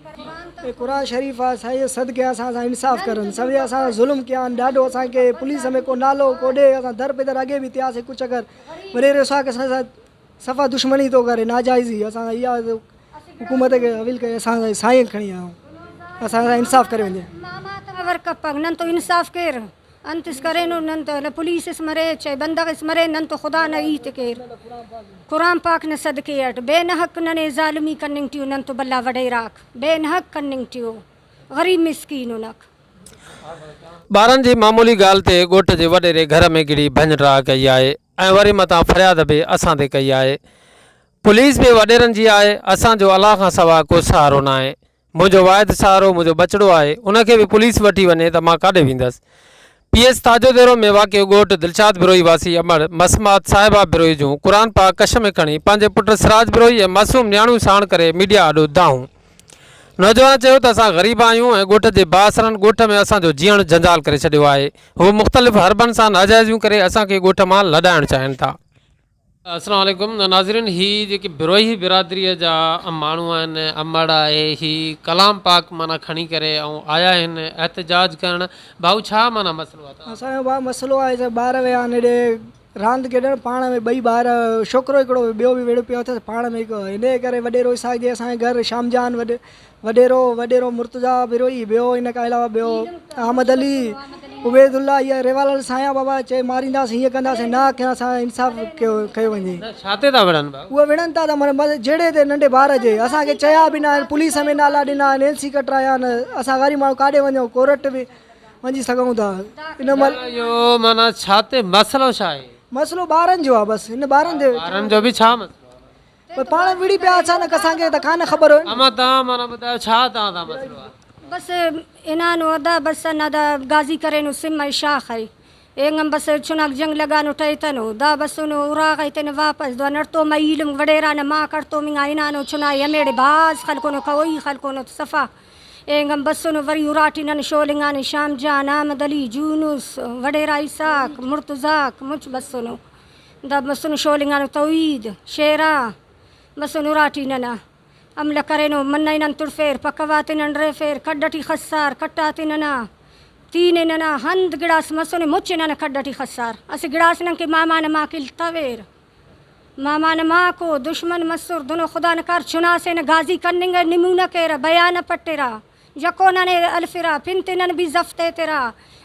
कुरान शरीफ़ आहे साईं सदके असां सां इंसाफ़ करनि सभई असां ज़ुल्म कया आहिनि ॾाढो असांखे पुलिस में को नालो को ॾे असां दर बेदर अॻे बि थियासीं कुझु अगरि वॾे असांखे सफ़ा दुश्मनी थो करे नाजाइज़ी असां इहा हुकूमत खे अवील कई असां साईं खणी आया आहियूं असां सां इंसाफ़ करे वञे नंतो इंसाफ़ केर अंतिस करे नंतो पुलिस मरे चाहे बंदक मरे नंतो खुदा न ईत केर कुरान पाक न सदके अट बेनहक नने ज़ालिमी कन्निंग टियो नंतो बल्ला वडे राख बेनहक कन्निंग टियो गरीब मिस्कीन उनक ॿारनि जी मामूली ॻाल्हि ते ॻोठ जे वॾेरे घर में गिड़ी भञरा कई आहे ऐं वरी मथां फ़रियाद बि असां ते कई आहे पुलिस बि वॾेरनि जी आहे असांजो अलाह खां सवाइ को सहारो न आहे मुंहिंजो वाहिद सहारो मुंहिंजो बचिड़ो आहे उनखे बि पुलिस वठी वञे त मां काॾे वेंदुसि PS ताजोदेरो में वाक़ियो ॻोठ दिलशाद बिरोई वासी अमर मसमात साहिबा बिरोई जूं क़ुरान पाक कश में खणी पंहिंजे पुटु सिराज बिरोई ऐं मासूम न्याणियूं साण करे मीडिया आॾो दाऊं नौजवान चयो त असां ग़रीब आहियूं ऐं ॻोठ जे बासरनि ॻोठ में असांजो जीअण जंजाल करे छॾियो आहे हू मुख़्तलिफ़ हरबनि सां नाजाइज़ियूं करे असांखे ॻोठ मां लॾाइणु चाहिनि था। अस्सलाम वालेकुम नाज़रीन ही जेकी बिरोही बिरादरीअ जा माण्हू आहिनि अमड़ आहे ही कलाम पाक माना खणी करे ऐं आया आहिनि एहतजाज करणु भाऊ छा माना मसइलो आहे असांजो भाउ मसइलो आहे त ॿार विया आहिनि हेॾे रांदि खेॾणु पाण में ॿई ॿार छोकिरो हिकिड़ो ॿियो बि वेड़ो पियो अथसि पाण में हिकु हिन करे वॾेरो इसाक जे असांजे घर शामजान वॾेरो मुर्तज़ा बिरोई ॿियो इन खां अलावा ॿियो अहमद अली उबैदुल्ला इहा रेवालाल साया बाबा चए मारींदासीं हीअं कंदासीं न की असां इंसाफ़ कयो वञे छा ते था विढ़नि उहे विढ़नि था त माना जहिड़े ते नंढे ॿार जे असांखे चया बि न आहिनि पुलिस में नाला ॾिना आहिनि NC कटराया आहिनि असां वरी माण्हू काॾे वञूं कोर्ट बि वञी सघूं था इन महिल इहो माना छा ते मसइलो छा आहे मसइलो ॿारनि जो आहे बसि हिन ॿारनि जो बि छा मसइलो पाण विड़ी पिया अचानक असांखे त कान ख़बर हुई अमा तव्हां माना ॿुधायो छा तव्हां मसइलो आहे बस इनानो अदा बस नदा गाजी करे नु सिम शाख है एंगम बस चुनाक जंग लगानो टैतनो दा बस नु उरा गइतने वापस दो नरतो मईलम वडेरा न मा करतो मिंगा इनानो चुना यमेड़े बाज खलको नो कोई खलको नो सफा एंगम बस नु वरी उराटी नन शोलिंगा ने शाम जान अहमद अली जूनुस वडेरा इसाक मुर्तजाक मुच बस नु दा बस नु शोलिंगा नो तौहीद शेरा बस नु उराटी नना अमल करे नो मन नन तुरफेर पकवाते नंडरे फेर कड्डटी खसार कट्टाते नना तीन नना हंद गिड़ास मसोने मुच्चे नना कड्डटी खसार असे गिड़ास नन के मामा न माँ किल तवेर मामा न माँ को दुश्मन मसूर दोनों खुदा न कर चुना से न गाजी करनेंगे निमूना केरा बयान पट्टेरा जको नने अल्फिरा फिनते नन भी जफ्ते तेरा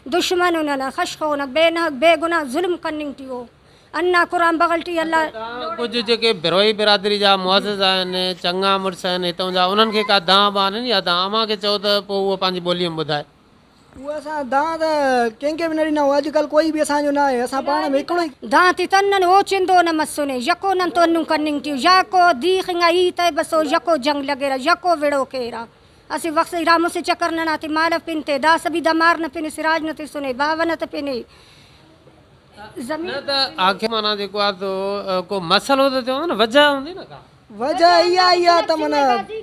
दुश्मन नना खशखो न बेनहक बेगुनाह जुल्म करनिंग टियो अन्ना कुरान बगलटी अल्लाह कुछ जेके बिरोई बिरादरी जा मुअज़्ज़िज़ आहिनि चङा मुड़ुस आहिनि हितां जा उन्हनि खे का दां बां आहिनि या तव्हां अमा खे चओ त पोइ उहो पंहिंजी ॿोलीअ में ॿुधाए उहा असां दां त कंहिंखे बि न ॾिना अॼुकल्ह कोई बि असांजो न आहे असां पाण में हिकिड़ो ई दां ती तन्नन हो चिंदो न मसुने यको नन तो नु कन्निंग टियो याको दीखंगा ई तय बसो यको जंग लगेरा यको विड़ो केरा असी वक्त रामो से चक्कर न नाती माल पिनते दा सभी दमार न पिने सिराज न ते सुने बावन त पिने न त आख़िर माना जेको आहे तो को मसइलो त चवंदो न वजह हूंदी न का वजह इहा त माना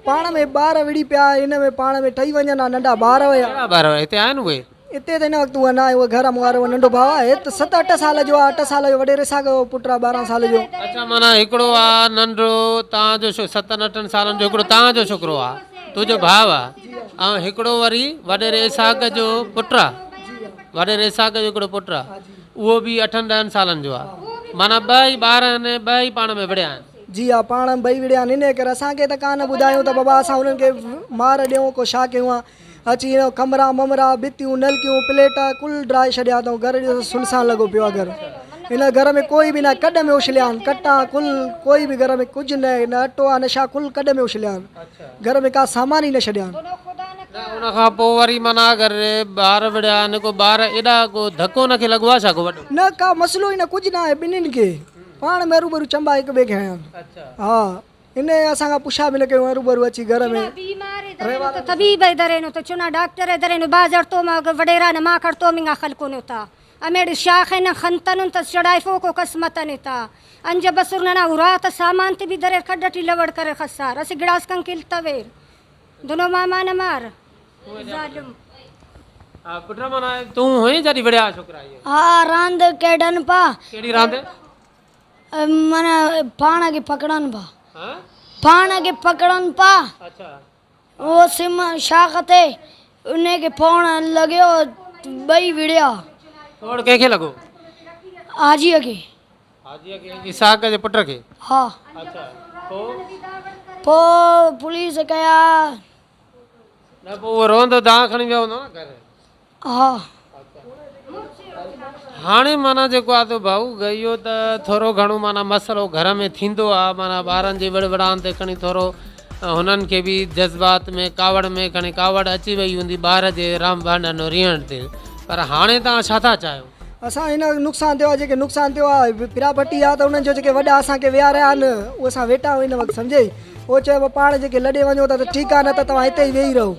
पाण में ॿार विड़ी पिया हिन में पाण में ठही वञनि नंढा ॿार हुया ॿार हिते आहिनि उहे हिते त हिन वक़्तु उहा न आहे उहा घर में वारो नंढो भाउ आहे त 7-8 साल जो आहे 8 साल जो वॾे रिसा जो पुटु आहे 12 साल जो अच्छा माना हिकिड़ो आहे नंढो तव्हांजो 7-8 सालनि जो हिकिड़ो तव्हांजो छोकिरो आहे तुंहिंजो भाउ आहे ऐं हिकिड़ो वरी वॾेरे इसाक जो पुटु आहे वॾेरे इसाक जो हिकिड़ो पुटु आहे उहो बि 8-10 सालनि जो आहे माना ॿई ॿार आहिनि ॿई पाण में विड़िया आहिनि जी हा पाण ॿई विड़िया आहिनि हिन करे असांखे त कान ॿुधायूं त बाबा असां उन्हनि खे मार ॾियूं को छा कयूं आहे अची कमरा ममरा भितियूं नलकियूं प्लेट कुल ड्राए छॾिया अथऊं घर ॾिसो सुनसान लॻो पियो आहे घर हिन घर में कोई बि न कॾ में उछलिया आहिनि कटा कुल कोई बि घर में कुझु न अटो आहे न छा कुल कॾ में उछलिया आहिनि घर में का सामान ई न छॾिया आहिनि उन खां पोइ वरी माना अगरि ॿार विड़िया आहिनि को ॿार एॾा को धको हुनखे लॻो आहे छा को वॾो न का मसइलो ई न कुझु न आहे ॿिन्हिनि खे पाण में हरूभरू चंबा हिक ॿिए खे आहिनि हा इन असांखां पुछा बि न कयूं हरूभरू अची घर में तबीब इधर नो तो चुना डॉक्टर इधर नो बाजार तो मा वडेरा न मा करतो मिंगा खलको नो ता अमेड शाख न खंतन त चढ़ाई फो को कसमत ने ता अंज बसुर ना उरात सामान ते भी दरे खड्डटी लवड़ करे खसार अस गिलास कंकिल तवेर दोनों मामा न मार जालिम आ पुत्रा माना तू होई जदी विड़िया छोकरा ये हाँ रांद केडन पा केड़ी रांद मने पाण के पकड़न पा हां पाण के पकड़न पा अच्छा वो सिम शाख ते उन्हें के फोन लॻियो ॿई विड़िया तोड़ कंहिंखे लॻो? हाजीअ खे हाजीअ खे, इसहाक जे पुट खे? हा अच्छा, पोइ पोइ पुलिस कया न पोइ उहो रोंदो तव्हां खणी वियो हूंदो न घर? हा हाणे माना जेको आहे त भाऊ इहो त थोरो घणो माना मसइलो घर में थींदो आहे, माना ॿारनि जे विड़वड़ान ते खणी थोरो हुननि खे बि जज़्बात में कावड़ में खणी कावड़ अची वई हूंदी ॿार जे राम भांडन रिहण ते, पर हाणे तव्हां छा था चाहियो? असां हिन नुक़सानु थियो आहे, जेके नुक़सानु थियो आहे पिरापट्टी आहे त उन्हनि जो जेके वॾा असांखे विया रहिया आहिनि उहे असां वेठा आहियूं हिन वक़्तु सम्झे। उहो चयो पाण जेके लॾे वञो था त ठीकु आहे, न त तव्हां हिते ई वेही रहो।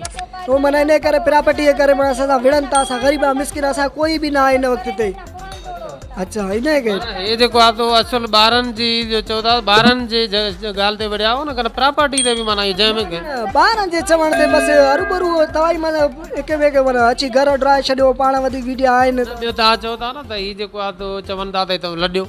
उहो माना इन करे पिरापट्टी जे करे माना असां विढ़नि था, असां ग़रीब मिसकिन, असां कोई बि न आहे हिन वक़्त ते। अच्छा इन खे हे जेको आहे त असुल ॿारनि जी जो चओ था ॿारनि जे ॻाल्हि ते वड़िया हो न, कर प्रॉपर्टी ते बि माना जंहिंमें ॿारनि जे चवण ते बसि हरूभरू तव्हां ई माना हिक ॿिए खे माना अची घर ड्राए छॾियो, पाण वधीक वीडिया आहिनि। ॿियो तव्हां चओ था न त हीउ जेको आहे त चवनि था त लॾियो,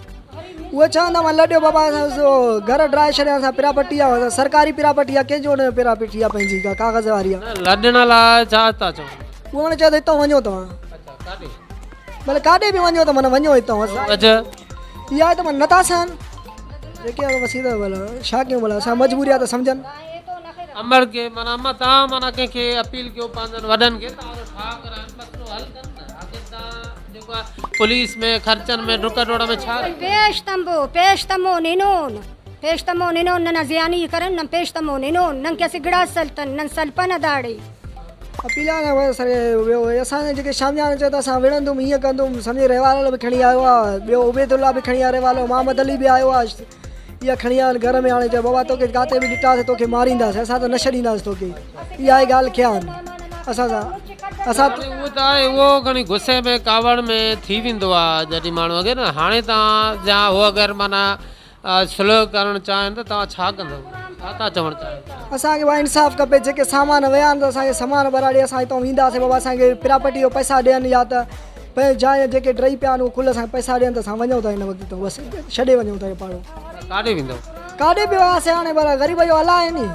उहे चवंदा मां लॾियो बाबा असां घर ड्राए छॾिया, असां पिरापट्टी आहे सरकारी पिरापट्टी आहे, कंहिंजो न पिरापट्टी आहे पंहिंजी कागज़ वारी आहे। लॾण लाइ छा था चओ? उहो हाणे चयो त हितां वञो तव्हां, भले काॾे बि वञो त माना वञो हितां। इहा आहे त माना नथा सहनि जेके आहे बसि भला छा कयूं, भला असां मजबूरी आहे त सम्झनि। अमर के माना अम्मा तव्हां माना कंहिंखे अपील कयो पंहिंजनि वॾनि खे छा कराइनि, मसइलो हल कनि न। आख़िर तव्हां जेको आहे पुलिस में ख़र्चनि में डुक डोड़ में छा पेशतमो निनोन न ज़ियानी करन न पेशतमो निनोन न के सिगड़ा सलतन न सलपन दाड़े अपील आहे न सर ॿियो असांजे जेके शामियान चयो त असां विढ़ंदुमि हीअं कंदुमि, सम्झे रहवाला बि खणी आयो आहे, ॿियो उबैदुल्ला बि खणी आयो रहवालो, मोहम्मद अली बि आयो आहे, इहा खणी आया आहिनि घर में। हाणे चयो बाबा तोखे किथे बि ॾिठासीं तोखे मारींदासीं, असां त न छॾींदासीं तोखे, इहा ई ॻाल्हि कया आहिनि असां सां। असां उहो त आहे, उहो खणी गुस्से में कावड़ में थी वेंदो आहे जॾहिं माण्हू अॻे न। हाणे तव्हां जा उहो अगरि माना सुलह करणु चाहिनि त तव्हां छा कंदव, छा था चवणु चाहियो? असांखे भाई इंसाफ़ खपे, जेके सामान विया आहिनि त असांखे सामान भराड़े असां हितां वेंदासीं, बाबा असांखे पिरापट्टी जो पैसा ॾियनि या त पंहिंजे जाइ जेके ड्रई पिया आहिनि उहे खुल असांखे पैसा ॾियनि त असां वञूं था हिन वक़्तु, बसि छॾे वञूं था। पाणो काॾे वेंदव? काॾे बि वियासीं हाणे भला ग़रीब जो अला आहे नी।